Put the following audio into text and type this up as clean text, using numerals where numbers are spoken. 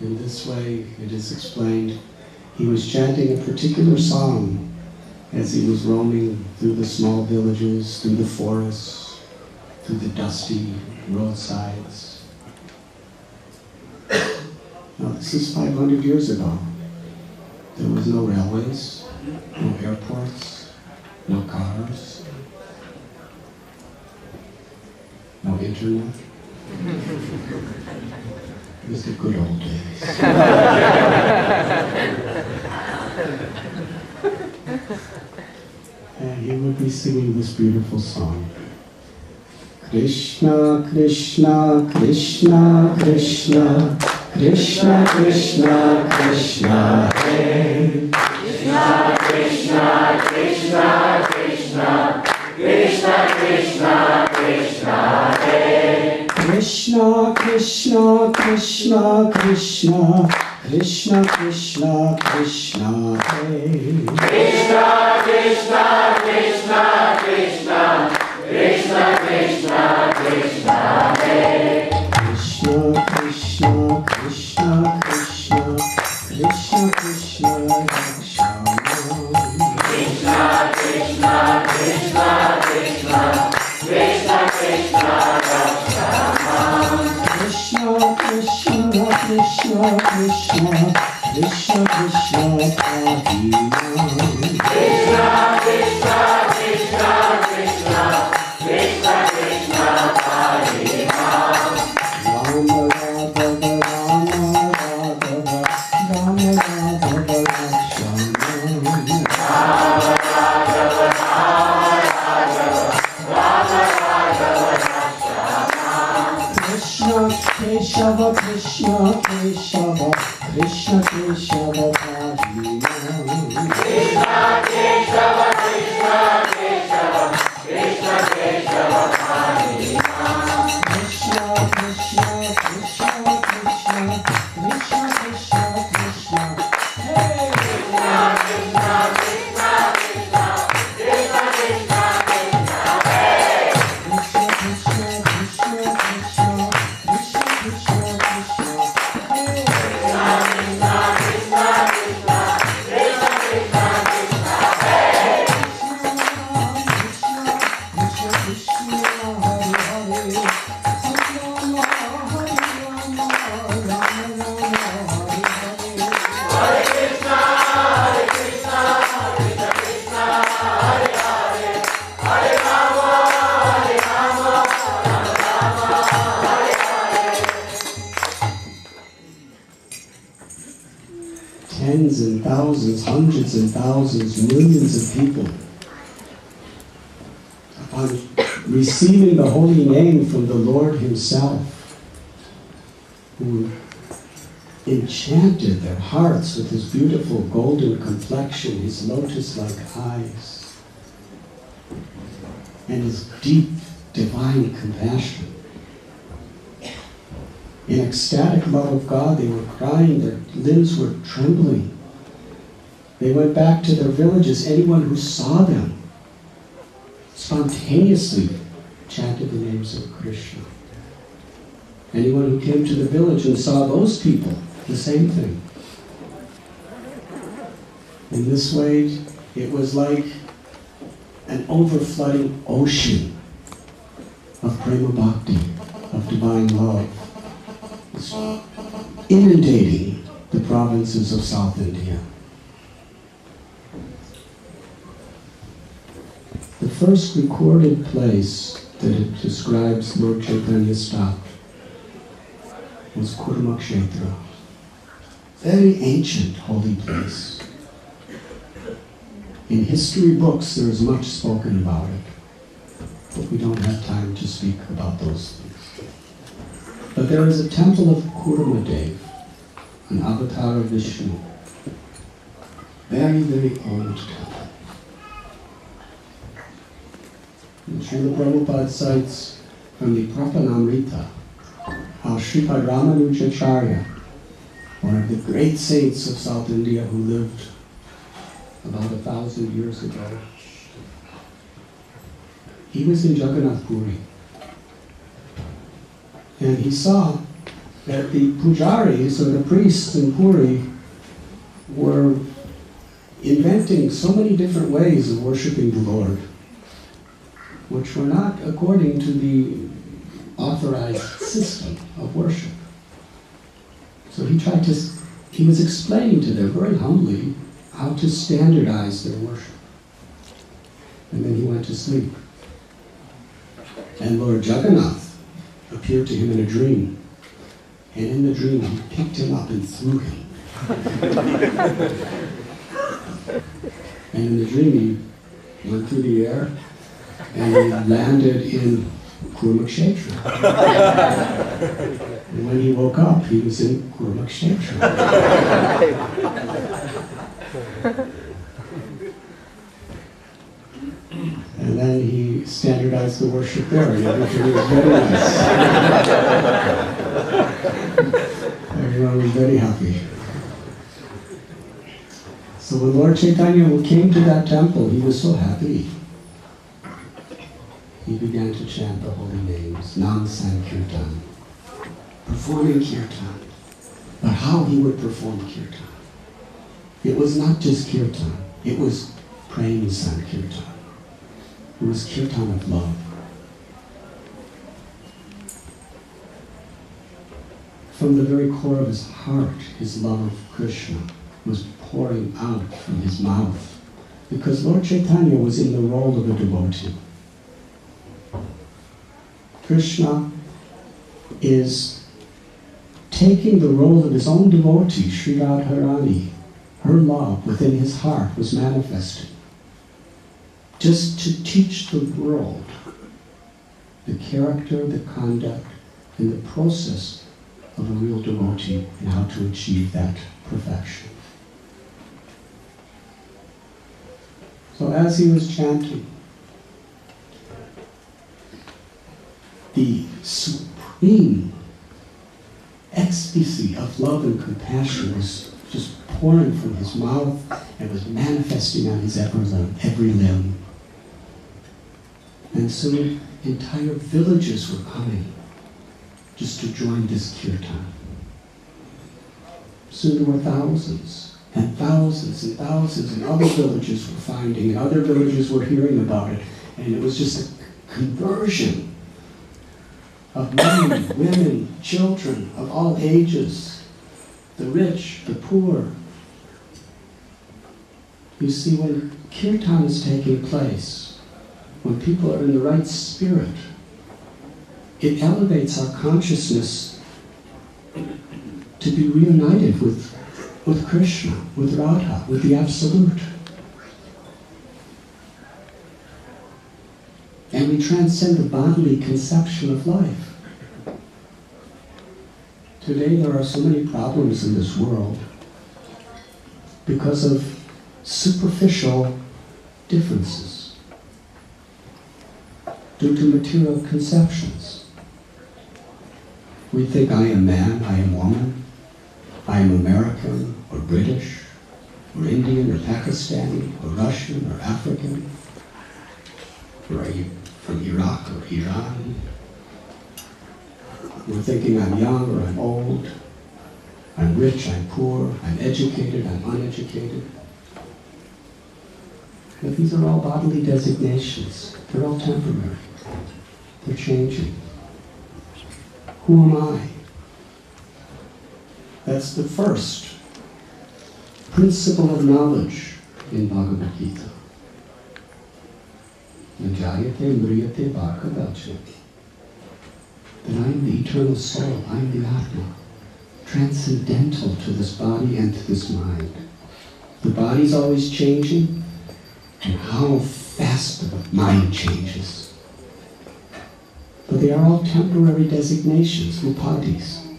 In this way, it is explained, he was chanting a particular song as he was roaming through the small villages, through the forests, through the dusty roadsides. Now, this is 500 years ago. There was no railways, no airports, no cars, no internet. It was the good old days. And he would be singing this beautiful song. Krishna, Krishna, Krishna, Krishna, Krishna, Krishna, Krishna, Hare. Krishna, Krishna, Krishna, Krishna, Krishna, Krishna, Krishna, Hare. Krishna, Krishna, Krishna, Krishna, Krishna, Krishna, Krishna, Hare. Krishna, Krishna, Krishna, Krishna, Krishna, Krishna, Krishna, Hare. Krishna, Krishna, Krishna, Krishna, Krishna, Krishna, Rakshama. Krishna, Krishna, Krishna, Krishna, Krishna, Krishna, Rakshama. Krishna, Krishna, Krishna, Krishna, Krishna, Krishna, Parima. Krishna, Krishna, Krishna, Krishna, Krishna, Krishna, Parima. Rama, Radha, Rama, Radha, Rama, Radha, Lakshmana. Rama, Radha, Rama, Radha, Rama, Radha, Lakshmana. Krishna, Keshava, Krishna, Keshava, Krishna, Keshava, Parima. Krishna, Keshava, Krishna, Keshava, Krishna, Keshava, Parima. Krishna, Krishna, Krishna, Krishna, Krishna, Krishna, Krishna. Hey! Krishna, Krishna, Krishna, Krishna, Krishna, Krishna, Krishna. Hey! Krishna, Krishna, Krishna, Krishna, Krishna, Krishna, Krishna. Hey! Krishna, Krishna, Krishna, Krishna, Krishna, Krishna, Krishna. Hey! Krishna, Krishna, Krishna, Hare Hare. Tens and thousands, hundreds and thousands, millions of people, upon receiving the holy name from the Lord Himself, who enchanted their hearts with His beautiful golden complexion, His lotus-like eyes, and His deep divine compassion. In ecstatic love of God, they were crying, their limbs were trembling. They went back to their villages. Anyone who saw them spontaneously chanted the names of Krishna. Anyone who came to the village and saw those people, the same thing. In this way, it was like an overflooding ocean of prema bhakti, of divine love, inundating the provinces of South India. The first recorded place that it describes Lord Chaitanya's stop was Kurmakshetra, very ancient holy place. In history books there is much spoken about it, but we don't have time to speak about those things. But there is a temple of Kurmadev, an avatar of Vishnu. Very, very old temple. And Srila Prabhupada cites from the Prapanamrita how Sripad Ramanujacharya, one of the great saints of South India who lived about 1,000 years ago, he was in Jagannath Puri. And he saw that the pujaris, or the priests in Puri, were inventing so many different ways of worshiping the Lord, which were not according to the authorized system of worship. So he was explaining to them very humbly how to standardize their worship. And then he went to sleep. And Lord Jagannath appeared to him in a dream. And in the dream, he picked him up and threw him. And in the dream, he went through the air and he landed in Kurukshetra. And when he woke up, he was in Kurukshetra. And then he standardized the worship there, and everything was very nice. Everyone was very happy. So when Lord Chaitanya came to that temple, he was so happy. He began to chant the holy names, Nam Sankirtan, performing kirtan. But how he would perform kirtan. It was not just kirtan, it was praying Sankirtan. It was kirtan of love. From the very core of his heart, his love of Krishna was pouring out from his mouth, because Lord Chaitanya was in the role of a devotee. Krishna is taking the role of his own devotee, Sri Radharani. Her love within his heart was manifested, just to teach the world the character, the conduct, and the process of a real devotee and how to achieve that perfection. So as he was chanting, the supreme ecstasy of love and compassion was just pouring from his mouth and was manifesting on his every limb. And soon entire villages were coming just to join this kirtan. Soon there were thousands and thousands and thousands, and other villages were finding, and other villages were hearing about it. And it was just a conversion of men, women, children of all ages, the rich, the poor. You see, when kirtan is taking place, when people are in the right spirit, it elevates our consciousness to be reunited with Krishna, with Radha, with the Absolute. And we transcend the bodily conception of life. Today there are so many problems in this world because of superficial differences, due to material conceptions. We think I am man, I am woman, I am American or British or Indian or Pakistani or Russian or African, or are you from Iraq or Iran? We're thinking I'm young or I'm old, I'm rich, I'm poor, I'm educated, I'm uneducated. But these are all bodily designations. They're all temporary. They're changing. Who am I? That's the first principle of knowledge in Bhagavad Gita. Najayate mriyate bhakadacha. That I am the eternal soul, I am the Atma, transcendental to this body and to this mind. The body's always changing, and how fast the mind changes. But they are all temporary designations, upadis.